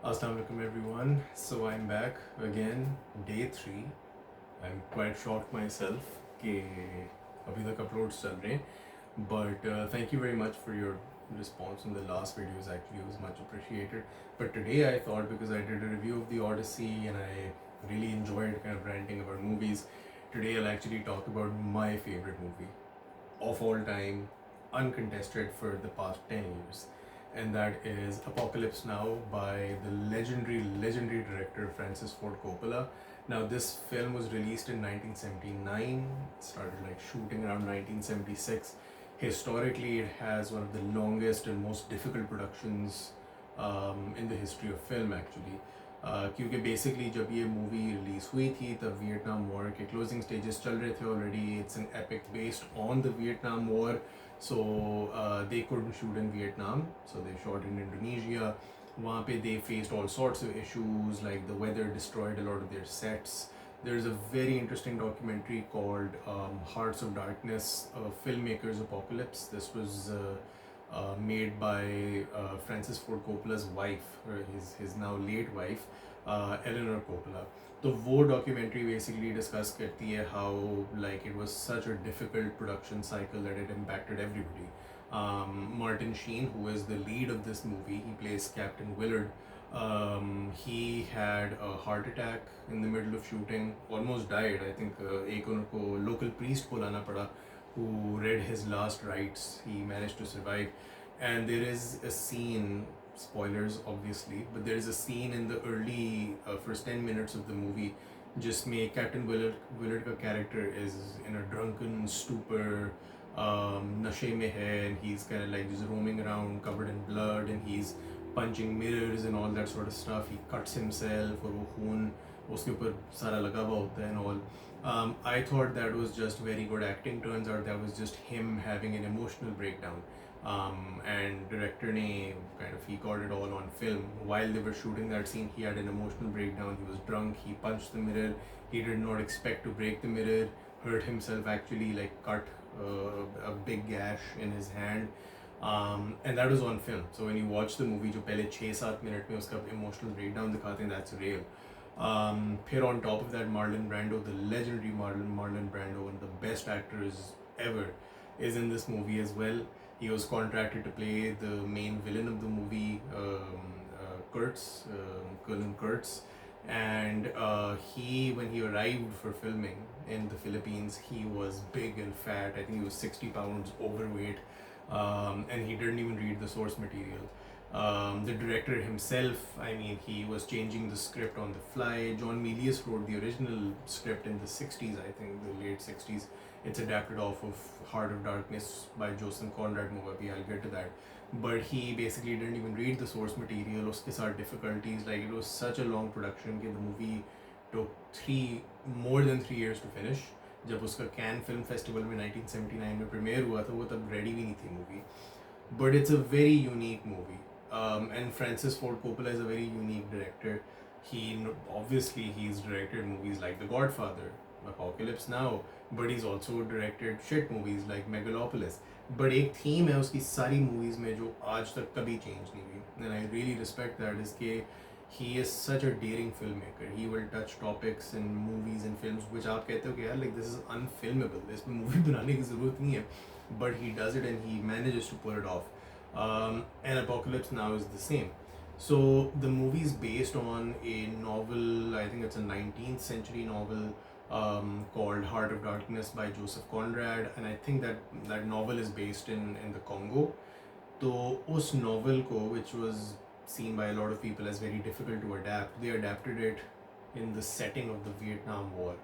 Assalamu alaikum everyone. So I'm back again, day 3. I'm quite shocked myself कि अभी तक uploads चल रहे हैं. But thank you very much for your response on the last videos. Actually, it was much appreciated. But today I thought, because I did a review of the Odyssey and I really enjoyed kind of ranting about movies, today I'll actually talk about my favorite movie of all time, uncontested for the past 10 years. And that is Apocalypse Now by the legendary director Francis Ford Coppola. Now, this film was released in 1979, started like shooting around 1976. Historically, it has one of the longest and most difficult productions in the history of film, actually. क्योंकि basically जब ये movie release हुई थी तब Vietnam war के closing stages चल रहे थे already. It's an epic based on the Vietnam war. So they couldn't shoot in Vietnam, so they shot in Indonesia. वहाँ पे they faced all sorts of issues, like the weather destroyed a lot of their sets. There's a very interesting documentary called Hearts of Darkness, Filmmakers Apocalypse. This was made by Francis Ford Coppola's wife, or his now late wife, Eleanor Coppola. तो वो documentary basically discuss करती है how like it was such a difficult production cycle that it impacted everybody. Martin Sheen, who is the lead of this movie, he plays Captain Willard. He had a heart attack in the middle of shooting, almost died. I think एक उनको local priest बुलाना पड़ा who read his last rites. He managed to survive. And there is a scene, spoilers obviously, but there is a scene in the early first 10 minutes of the movie जिसमें Captain Willard का character is in a drunken stupor, नशे में है, and he's kind of like just roaming around covered in blood, and he's punching mirrors and all that sort of stuff. He cuts himself और वो खून उसके ऊपर सारा लगा हुआ होता है and all. I thought that was just very good acting. Turns out that was just him having an emotional breakdown. And director ne kind of, he got it all on film. While they were shooting that scene, he had an emotional breakdown. He was drunk, he punched the mirror, he did not expect to break the mirror, hurt himself actually, like cut a big gash in his hand. And that was on film. So when you watch the movie, जो पहले 6-7 minute में उसका emotional breakdown दिखाते हैं, that's real. Here on top of that, Marlon Brando, the legendary Marlon Brando, one of the best actors ever, is in this movie as well. He was contracted to play the main villain of the movie, Colonel Kurtz. And when he arrived for filming in the Philippines, he was big and fat. I think he was 60 pounds overweight, and he didn't even read the source material. The director himself, I mean, he was changing the script on the fly. John Milius wrote the original script in the 60s, I think, the late 60s. It's adapted off of Heart of Darkness by Joseph Conrad Movapi, I'll get to that. But he basically didn't even read the source material. Uske saath difficulties, like it was such a long production that the movie took more than 3 years to finish. जब उसका can film festival में 1979 में premiere हुआ था, वो तब ready भी नहीं थी movie. But it's a very unique movie. And Francis Ford Coppola is a very unique director. He's directed movies like The Godfather, Apocalypse Now, but he's also directed shit movies like Megalopolis. But एक theme है उसकी सारी movies में जो आज तक कभी change नहीं हुई. And I really respect that, is कि he is such a daring filmmaker. He will touch topics in movies and films which आप कहते हो कि यार like this is unfilmable, इसमें movie बनाने की ज़रूरत नहीं है. But he does it and he manages to pull it off. And Apocalypse Now is the same. So the movie is based on a novel, I think it's a 19th century novel, called Heart of Darkness by Joseph Conrad, and I think that novel is based in the Congo. So us novel ko, which was seen by a lot of people as very difficult to adapt, they adapted it in the setting of the Vietnam War.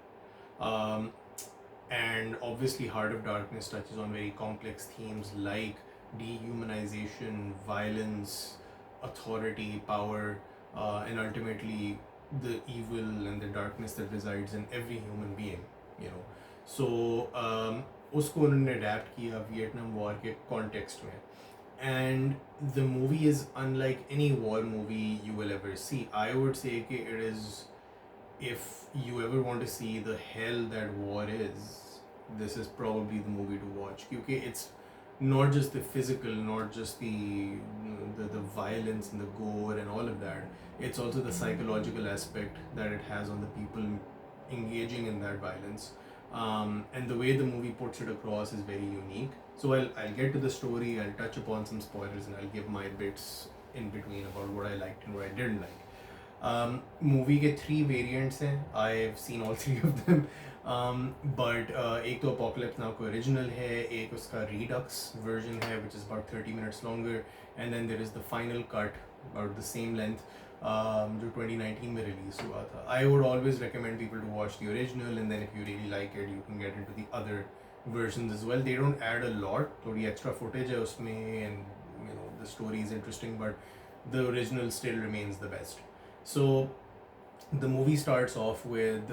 And obviously Heart of Darkness touches on very complex themes like dehumanization, violence, authority, power, and ultimately the evil and the darkness that resides in every human being, you know. So उसको उन्होंने adapt किया Vietnam war के context में. And the movie is unlike any war movie you will ever see. I would say कि it is, if you ever want to see the hell that war is, this is probably the movie to watch. क्योंकि it's not just the physical, not just the violence and the gore and all of that. It's also the psychological aspect that it has on the people engaging in that violence. And the way the movie puts it across is very unique. So I'll get to the story, I'll touch upon some spoilers, and I'll give my bits in between about what I liked and what I didn't like. Movie के 3 variants हैं. I have seen all 3 of them. But एक तो apocalypse now का original है, एक उसका redux version है which is about 30 minutes longer, and then there is the final cut about the same length जो 2019 में रिलीज हुआ था. I would always recommend people to watch the original, and then if you really like it you can get into the other versions as well. They don't add a lot, थोड़ी extra footage है उसमें, and you know the story is interesting, but the original still remains the best. So the movie starts off with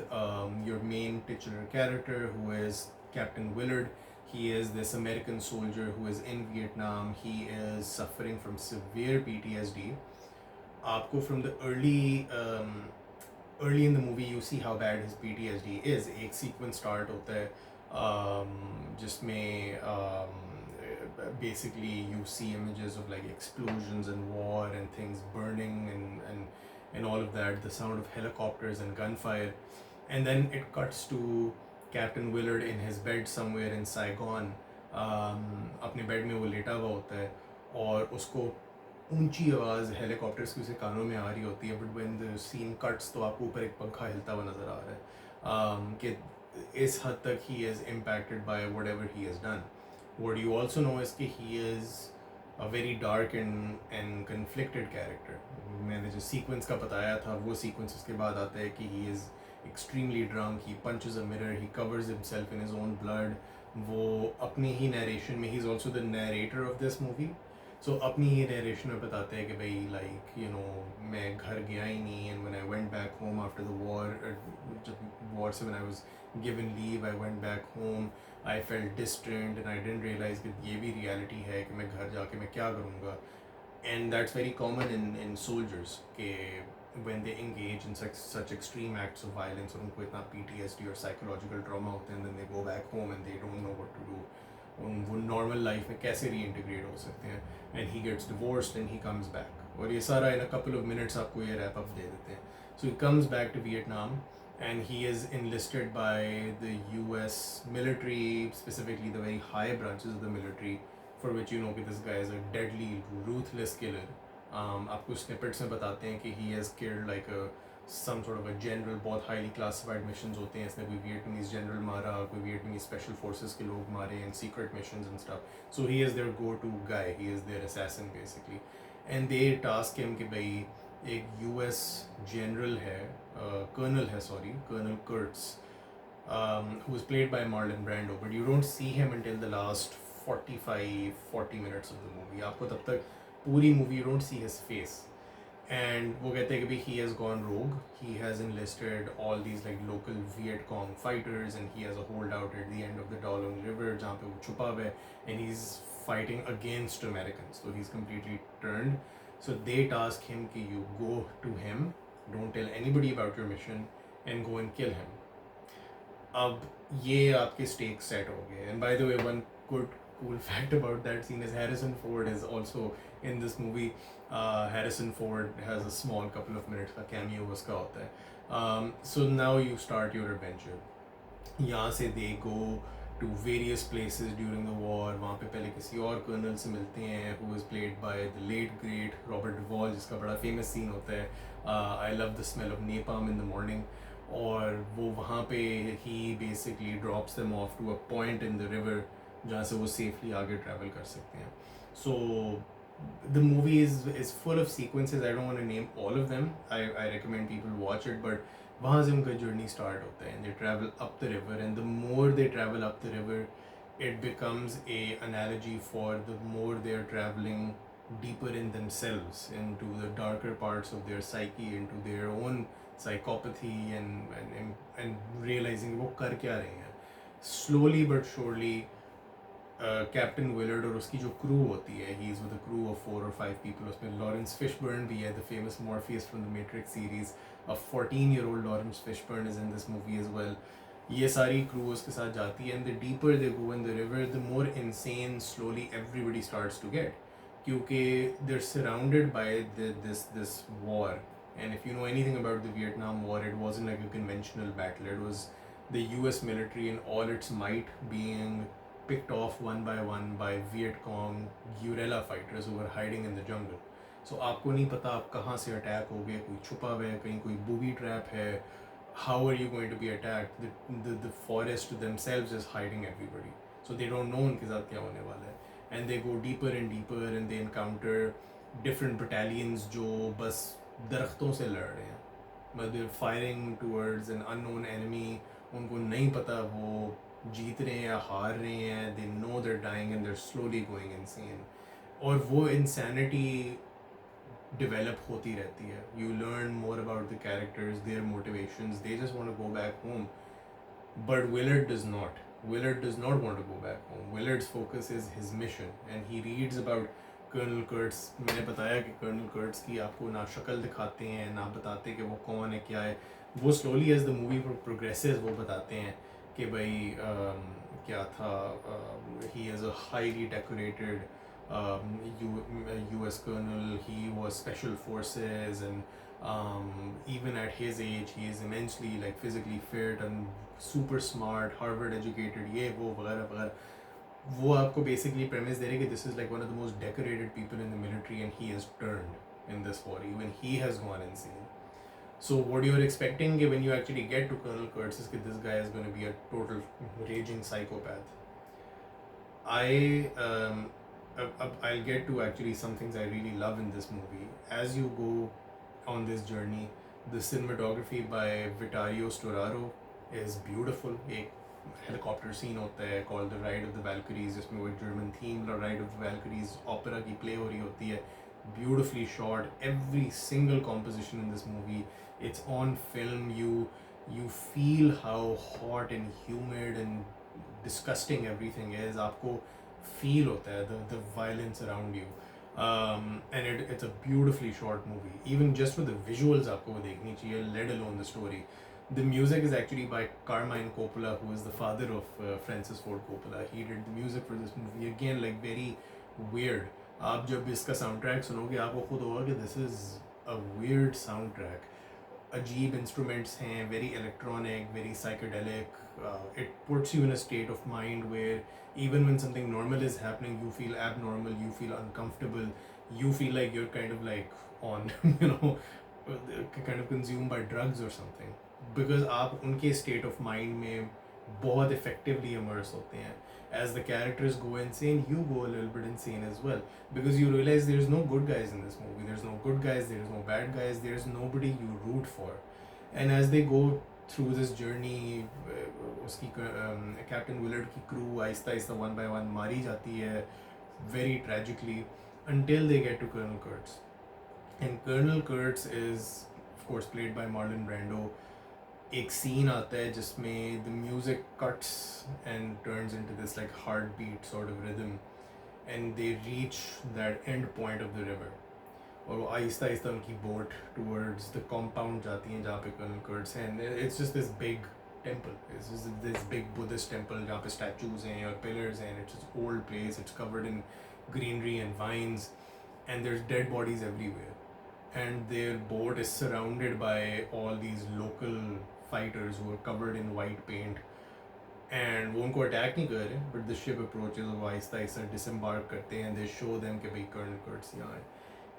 your main titular character, who is Captain Willard. He is this American soldier who is in Vietnam. He is suffering from severe PTSD. Aapko from the early in the movie you see how bad his PTSD is. एक sequence start होता है जिसमें basically you see images of like explosions and war and things burning and all of that, the sound of helicopters and gunfire, and then it cuts to Captain Willard in his bed somewhere in Saigon. अपने bed में वो लेटा हुआ होता है और उसको ऊंची आवाज़ हेलीकॉप्टर्स की उसे कानों में आ रही होती है, but when the scene cuts तो आपको ऊपर एक पंखा हिलता हुआ नज़र आ रहा है कि इस हद तक he is impacted by whatever he has done. What you also know is कि he is a very dark and conflicted character. मैंने जो sequence का बताया था वो sequence उसके बाद आता है कि he is extremely drunk, he punches a mirror, he covers himself in his own blood. वो अपनी ही narration में, he's also the narrator of this movie. So अपनी ही narration में बताते हैं कि भाई like you know मैं घर गया ही नहीं, and when I went back home after the war, जब war से when I was given leave, I went back home, I felt distant and I didn't realize कि ये भी reality है कि मैं घर जाके मैं क्या करूँगा. And that's very common in soldiers कि when they engage in such extreme acts of violence और उनको इतना PTSD और psychological trauma होते हैं, then they go back home and they don't know what to do. वो नॉर्मल लाइफ में कैसे रीइंटीग्रेट हो सकते हैं. And he gets divorced and he comes back, और ये सारा in a couple of minutes आपको ये रैप अप दे देते हैं. So he comes back to Vietnam and he is enlisted by the US military, specifically the very high branches of the military, for which you know that this guy is a deadly, ruthless killer. आपको snippets में बताते हैं कि he has killed like some sort of a general, बहुत highly classified missions होते हैं. इसने कोई वियतनामीज जनरल मारा, कोई वियतनामीज स्पेशल फोर्सेस के लोग मारे, and secret missions and stuff. So he is their go-to guy, he is their assassin basically. And they task him कि भाई एक US जनरल है, कर्नल है, sorry, colonel Kurtz, who is played by Marlon Brando, but you don't see him until the last 40 minutes of the movie. आपको तब तक पूरी movie you don't see his face. And वो कहते हैं कि he has gone rogue, he has enlisted all these like local Viet Cong fighters, and he has a holdout at the end of the Dalong River जहाँ पे वो छुपा हुआ है, and he's fighting against Americans, so he's completely turned. So they task him कि you go to him, don't tell anybody about your mission, and go and kill him. अब ये आपके stakes set हो गए. And by the way, one good cool fact about that scene is Harrison Ford is also in this movie. Harrison Ford has a small couple of minutes का cameo उसका होता है. So now you start your adventure. यहाँ से they go to various places during the war. वहाँ पे पहले किसी और कर्नल से मिलते हैं who is played by the late great Robert Duvall, जिसका बड़ा famous scene होता है I love the smell of napalm in the morning. और वो वहाँ पे he basically drops them off to a point in the river जहाँ से वो safely आगे travel कर सकते हैं. So the movie is full of sequences. I don't want to name all of them. I recommend people watch it, but वहाँ से उनका journey start होता है, and they travel up the river, and the more they travel up the river, it becomes a analogy for the more they're traveling deeper in themselves, into the darker parts of their psyche, into their own psychopathy, and realizing वो कर क्या रहे हैं. Slowly but surely captain Willard और उसकी जो crew होती है, he is with a crew of 4 or 5 people. उसमें लॉरेंस फिशबर्न भी है, the famous Morpheus from the matrix series. A 14-year-old Lawrence Fishburne is in this movie as well. ये सारी crew उसके साथ जाती है, and the deeper they go in the river, the more insane slowly everybody starts to get, क्योंकि they're surrounded by this war. And if you know anything about the Vietnam War, it wasn't like a conventional battle. It was the US military in all its might being picked off one by Viet Cong guerrilla fighters who were hiding in the jungle. So आपको नहीं पता आप कहाँ से attack हो गए, कोई छुपा हुआ है, कहीं कोई booby trap है, how are you going to be attacked? The forest themselves is hiding everybody. So they don't know उनके साथ क्या होने वाला है. And they go deeper and deeper and they encounter different battalions जो बस दरख्तों से लड़ रहे हैं. But they're firing towards an unknown enemy. उनको नहीं पता वो जीत रहे हैं या हार रहे हैं. They know they're dying and they're slowly going insane. और वो insanity develop होती रहती है. You learn more about the characters, their motivations. They just want to go back home. But Willard does not. Willard does not want to go back home. Willard's focus is his mission, and he reads about colonel Kurtz. मैंने बताया कि colonel कर्ट्स की आपको ना शक्ल दिखाते हैं, ना बताते कि वो कौन है, क्या है. वो slowly as the movie progresses वो बताते हैं कि भाई क्या था. He is a highly decorated US colonel. He was special forces, and even at his age, he is immensely like physically fit and super smart, Harvard educated. ये वो वगैरह वगैरह. वो आपको basically premise दे रहे कि this is like one of the most decorated people in the military, and he has turned in this war. Even he has gone insane. So what you're expecting when you actually get to Colonel Kurtz is that this guy is going to be a total raging psychopath. I'll get to actually some things I really love in this movie. As you go on this journey, the cinematography by Vittorio Storaro is beautiful. एक helicopter scene होता है called The Ride of the Valkyries, जिसमें वो German theme The Ride of the Valkyries opera की play हो रही होती है. Beautifully shot. Every single composition in this movie, it's on film. You feel how hot and humid and disgusting everything is. आपको feel होता है the violence around you. And it's a beautifully shot movie. Even just for the visuals आपको वो देखनी चाहिए, let alone the story. The music is actually by Carmine Coppola, who is the father of Francis Ford Coppola. He did the music for this movie. Again, like very weird. आप जब इसका soundtrack सुनोगे आपको खुद होगा कि this is a weird soundtrack. अजीब instruments हैं, very electronic, very psychedelic. It puts you in a state of mind where even when something normal is happening, you feel abnormal, you feel uncomfortable, you feel like you're kind of like on, kind of consumed by drugs or something. Because आप उनके state of mind में बहुत effectively immerse होते हैं. As the characters go insane, you go a little bit insane as well. Because you realize there's no good guys in this movie. There's no good guys, there's no bad guys, there's nobody you root for. And as they go through this journey, उसकी Captain Willard की crew Aahista Aahista one by one मारी जाती है very tragically until they get to Colonel Kurtz. And Colonel Kurtz is, of course, played by Marlon Brando. एक scene आता है जिसमें the music cuts and turns into this like heartbeat sort of rhythm, and they reach that end point of the river. और वो आहिस्ता आहिस्ता उनकी boat towards the compound जाती हैं जहाँ पे Colonel Kurtz है. And it's just this big temple. It's just this big Buddhist temple जहाँ पे statues हैं और pillars हैं. It's just old place. It's covered in greenery and vines, and there's dead bodies everywhere. And their boat is surrounded by all these local fighters who are covered in white paint, and वो उनको attack नहीं कर रहे, but the ship approaches और वो Aahista Aahista disembark करते हैं, and they show them कि भाई Colonel Kurtz यहाँ है.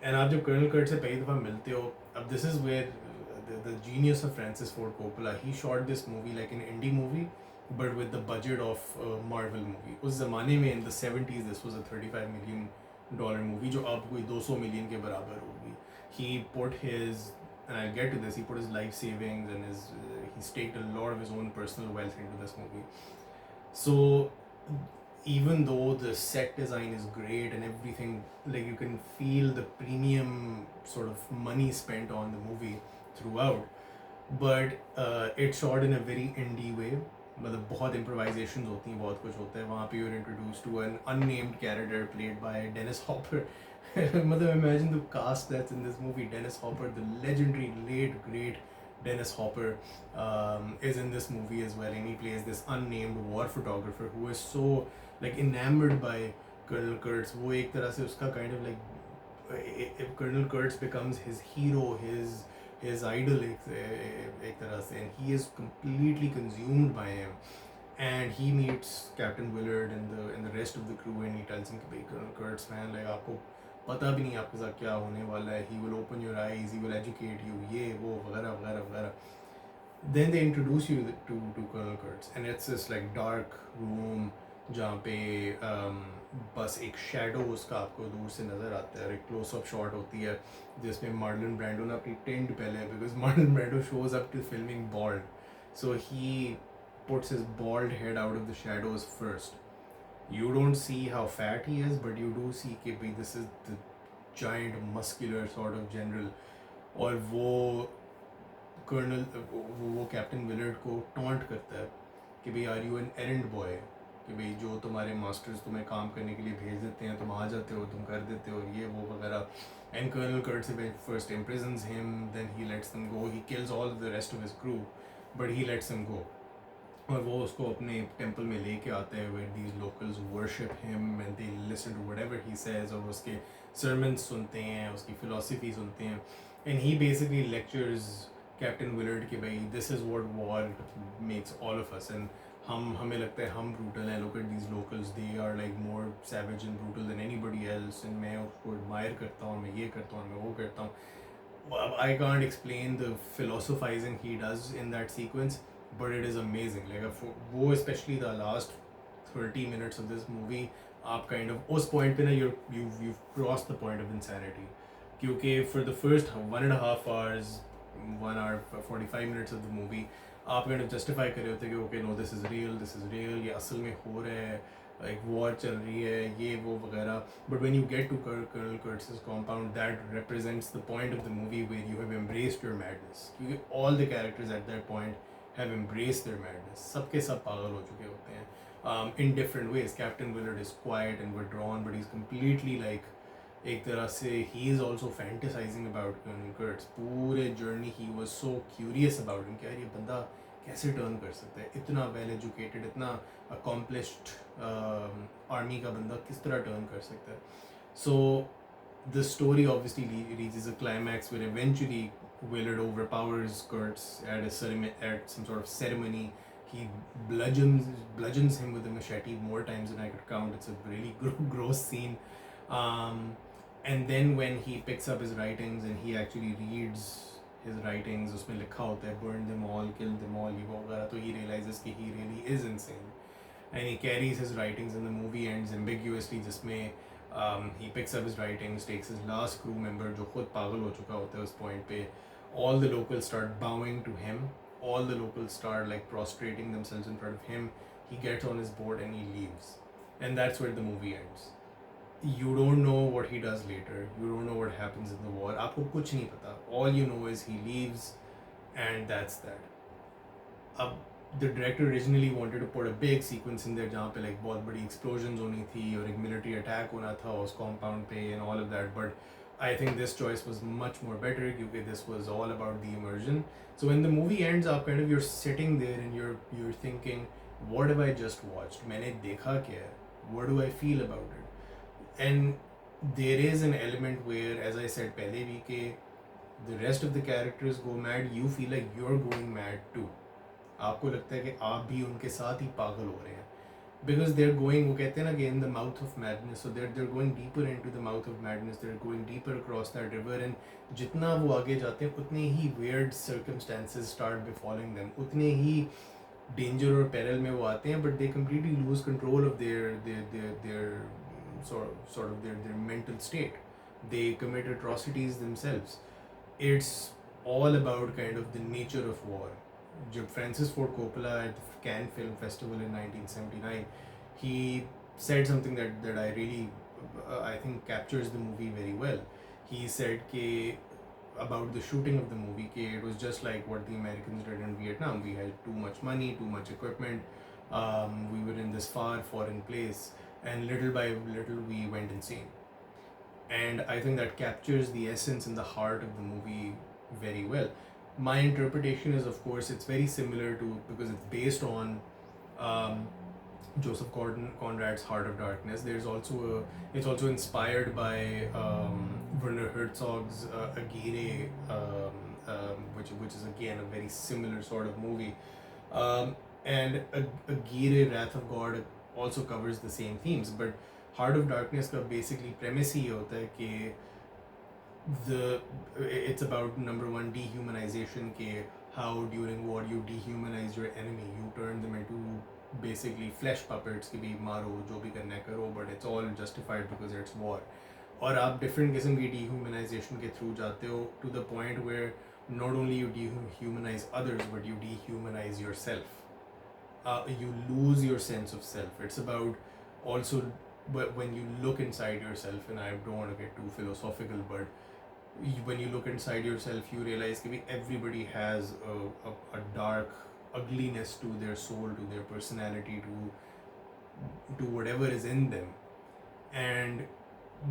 And आप जब Colonel Kurtz से पहली दफ़ा मिलते हो, अब this is where the genius of Francis Ford Coppola, he shot this movie like an indie movie but with the budget of a Marvel movie. उस ज़माने में in the 70s this was a $35 million movie जो अब कोई 200 million के बराबर होगी. He put his, and I'll get to this, he put his life savings and he staked a lot of his own personal wealth into this movie. So even though the set design is great and everything, like you can feel the premium sort of money spent on the movie throughout, but it's shot in a very indie way. मतलब बहुत improvisations होती हैं, बहुत कुछ होता है वहाँ पे. You're introduced to an unnamed character played by Dennis Hopper. मतलब imagine the cast that's in this movie. Dennis Hopper, the legendary late great Dennis Hopper is in this movie as well, and he plays this unnamed war photographer who is so like enamored by Colonel Kurtz. वो एक तरह से उसका kind of like if Colonel Kurtz becomes his hero, his idol एक तरह से, and he is completely consumed by him. And he meets Captain Willard and the rest of the crew, and he tells him कि भाई Colonel Kurtz man, like आपको पता भी नहीं आपके साथ क्या होने वाला है. He will open your eyes, he will educate you, ये वो वगैरह वगैरह वगैरह. Then they introduce you to Colonel Kurtz, and it's this like dark room जहाँ पे बस एक शेडो उसका आपको दूर से नज़र आता है, और एक क्लोज अप शॉट होती है जिसमें मार्लन ब्रैंडो ने अपनी टेंट पहले, because Marlon Brando shows up to filming bald, so he puts his bald head out of the shadows first. You don't see how fat he is, but you do see कि भाई this is the giant muscular sort of general. और वो colonel वो captain Willard को taunt करता है कि भाई are you an errand boy, कि भाई जो तुम्हारे मास्टर्स तुम्हें काम करने के लिए भेज देते हैं तुम आ जाते हो, तुम कर देते हो ये वो वगैरह. And colonel Kurtz first imprisons him, then he lets them go, he kills all the rest of his crew, but he lets them go. और वो उसको अपने टेम्पल में लेके आते हैं where these locals worship him and they listen to whatever he says, और उसके sermons सुनते हैं, उसकी philosophy सुनते हैं, and he basically lectures Captain Willard कि भाई this is what war makes all of us, and हमें लगता है हम brutal हैं, look at these locals, they are like more savage and brutal than anybody else, and मैं उसको admire करता हूँ, मैं ये करता हूँ, मैं वो करता हूँ. I can't explain the philosophizing he does in that sequence, but it is amazing. Like वो especially the last 30 minutes of this movie, आप kind of उस point पे ना you've crossed the point of insanity, क्योंकि for the first 1.5 hours, 1 hour 45 minutes of the movie, आप kind of justify कर रहे होते कि okay no this is real, ये असल में हो रहा है, like war चल रही है ये वो वगैरह. But when you get to Colonel Kurtz's compound, that represents the point of the movie where you have embraced your madness, क्योंकि all the characters at that point have embraced their madness. सबके सब पागल हो चुके होते हैं in different ways. Captain Willard is quiet and withdrawn, but he's completely like एक तरह से he is also fantasizing about Colonel Kurtz. पूरे journey he was so curious about him कि यार ये बंदा कैसे टर्न कर सकता है, इतना वेल एजुकेटेड, इतना अकॉम्प्लिश्ड आर्मी का बंदा किस तरह टर्न कर सकता है. सो the story obviously reaches a climax where eventually Willard overpowers Kurtz at some sort of ceremony. He bludgeons him with a machete more times than I could count. It's a really gross scene. And then when he picks up his writings and he actually reads his writings, उसमें लिखा होता है burn them all, kill them all, ये वगैरह, तो he realizes कि he really is insane. And he carries his writings, and the movie ends ambiguously जिसमें he picks up his writings, takes his last crew member जो खुद पागल हो चुका होता है उस point पे. All the locals start bowing to him. All the locals start like prostrating themselves in front of him. He gets on his boat and he leaves. And that's where the movie ends. You don't know what he does later. You don't know what happens in the war. आपको कुछ नहीं पता. All you know is he leaves, and that's that. The director originally wanted to put a big sequence in there जहाँ पे like बहुत बड़ी explosions होनी थी और एक military attack होना था उस compound पे and all of that. But I think this choice was much more better because this was all about the immersion. So when the movie ends up, kind of you're sitting there and you're thinking, what have I just watched? मैंने देखा क्या है? What do I feel about it? And there is an element where, as I said पहले भी कि the rest of the characters go mad, you feel like you're going mad too. आपको लगता है कि आप भी उनके साथ ही पागल हो रहे हैं. Because they're going, वो कहते हैं ना कि in the mouth of madness, so they're going deeper into the mouth of madness, they're going deeper across that river, and जितना वो आगे जाते हैं उतने ही weird circumstances start befalling them, उतने ही danger और peril में वो आते हैं, but they completely lose control of their sort of their mental state. They commit atrocities themselves. It's all about kind of the nature of war. जब Francis Ford Coppola at the Cannes Film Festival in 1979, he said something that I really I think captures the movie very well. He said कि about the shooting of the movie कि it was just like what the Americans did in Vietnam. We had too much money, too much equipment. We were in this far foreign place, and little by little we went insane. And I think that captures the essence and the heart of the movie very well. my interpretation is, of course, it's very similar to, because it's based on um, Joseph Gordon Conrad's Heart of Darkness. It's also inspired by Werner Herzog's Aguirre, which is again a very similar sort of movie. Um, and Aguirre, Wrath of God, also covers the same themes. But Heart of Darkness का basically premise ही होता है कि it's about, number one, dehumanization, के how during war you dehumanize your enemy, you turn them into basically flesh puppets, कि भी मारो जो भी करना है करो, but it's all justified because it's war. और आप different किस्म की dehumanization के through जाते हो to the point where not only you dehumanize others but you dehumanize yourself. You lose your sense of self. It's about also, but when you look inside yourself, and I don't want to get too philosophical, but when you look inside yourself, you realize that everybody has a dark ugliness to their soul, to their personality, to whatever is in them, and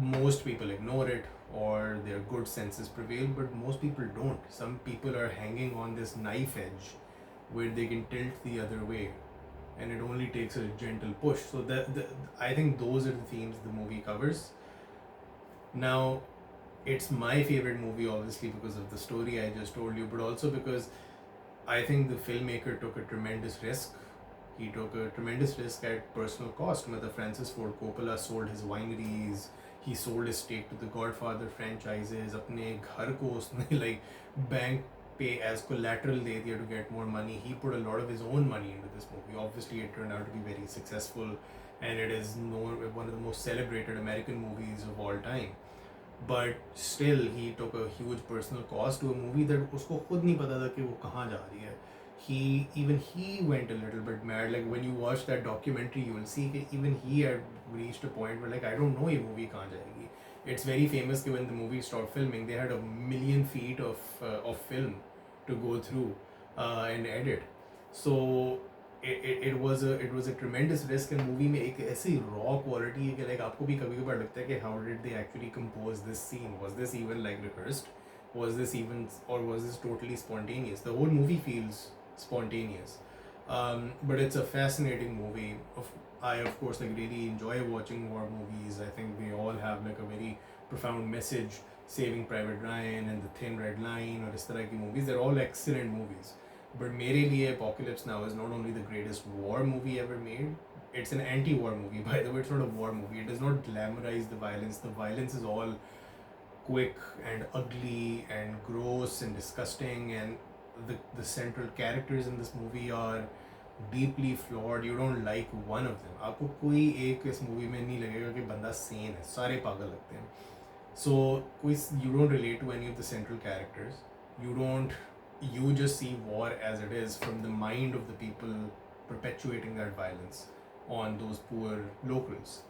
most people ignore it, or their good senses prevail, but most people don't. Some people are hanging on this knife edge where they can tilt the other way, and it only takes a gentle push. So I think those are the themes the movie covers. Now, it's my favorite movie, obviously, because of the story I just told you, but also because I think the filmmaker took a tremendous risk. He took a tremendous risk at personal cost. Mother Francis Ford Coppola sold his wineries, he sold his stake to the Godfather franchises, अपने घर को उसने like bank pay as collateral दे दिया to get more money. He put a lot of his own money into this movie. Obviously, it turned out to be very successful, and it is one of the most celebrated American movies of all time. But still, he took a huge personal cost to a movie that उसको खुद नहीं पता था कि वो कहाँ जा रही है. He went a little bit mad. Like when you watch that documentary, you will see that even he had reached a point where like, I don't know ये movie कहाँ जाएगी. It's very famous that when the movie stopped filming, they had 1,000,000 feet of film to go through and edit. So it was a tremendous risk. And movie में एक ऐसी raw quality है कि like आपको भी कभी कभार लगता है कि how did they actually compose this scene? Was this even like rehearsed? Was this even, or was this totally spontaneous? The whole movie feels spontaneous, but it's a fascinating movie. I of course like really enjoy watching war movies. I think they all have like a very profound message. Saving Private Ryan and The Thin Red Line or इस तरह की movies, they're all excellent movies. But मेरे लिए Apocalypse Now is not only the greatest war movie ever made, it's an anti-war movie. By the way, it's not a war movie. It does not glamorize the violence. The violence is all quick and ugly and gross and disgusting, and the central characters in this movie are deeply flawed. You don't like one of them. आपको कोई एक इस movie में नहीं लगेगा कि बंदा sane है. सारे पागल लगते हैं. So you don't relate to any of the central characters. You just see war as it is from the mind of the people perpetuating that violence on those poor locals.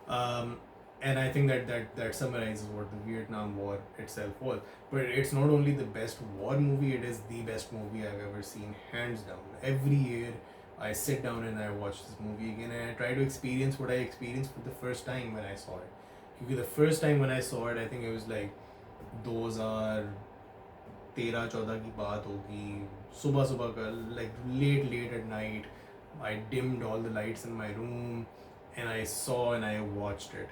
And I think that summarizes what the Vietnam War itself was. But it's not only the best war movie, it is the best movie I've ever seen, hands down. Every year I sit down and I watch this movie again, and I try to experience what I experienced for the first time when I saw it. Because the first time when I saw it, I think it was like 2013-14 की बात होगी, सुबह सुबह का, like late at night. I dimmed all the lights in my room and I saw and I watched it.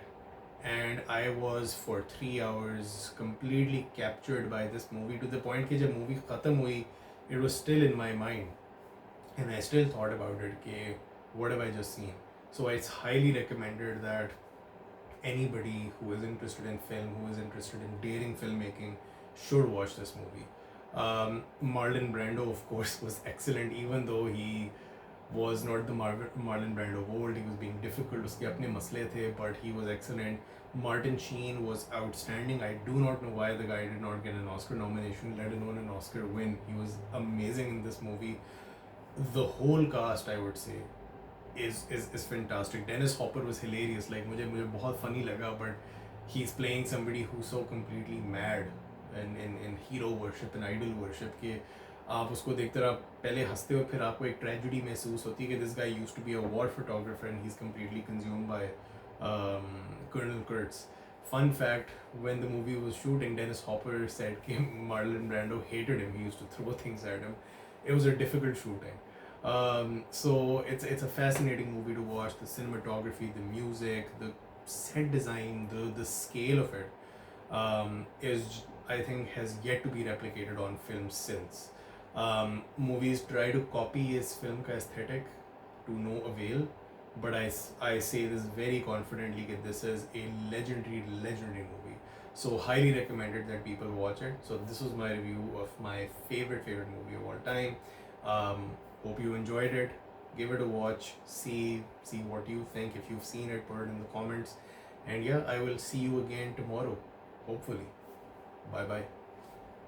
And I was for 3 hours completely captured by this movie, to the point कि जब movie खत्म हुई, it was still in my mind. And I still thought about it, कि what have I just seen? So it's highly recommended that anybody who is interested in film, who is interested in daring filmmaking, should watch this movie. Marlon Brando, of course, was excellent, even though he was not the Marlon Brando of old. He was being difficult, उसके अपने मसले थे, but he was excellent. Martin Sheen was outstanding. I do not know why the guy did not get an Oscar nomination, let alone an Oscar win. He was amazing in this movie. The whole cast, I would say, is fantastic. Dennis Hopper was hilarious. Like मुझे बहुत funny लगा, but he's playing somebody who's so completely mad in hero worship and idol worship कि आप उसको देखते रहो, पहले हंसते हो, फिर आपको एक ट्रेजेडी महसूस होती है कि this guy used to be a war photographer and he's completely consumed by Colonel Kurtz. Fun fact: when the movie was shooting, Dennis Hopper said Marlon Brando hated him. He used to throw things at him. It was a difficult shooting. So it's a fascinating movie to watch. The cinematography, the music, the set design, the scale of it is, I think, has yet to be replicated on film since. Movies try to copy his film ka aesthetic to no avail, but I say this very confidently that this is a legendary movie. So highly recommended that people watch it. So this was my review of my favorite movie of all time. Hope you enjoyed it. Give it a watch. See what you think. If you've seen it, put it in the comments. And yeah, I will see you again tomorrow. Hopefully. Bye bye.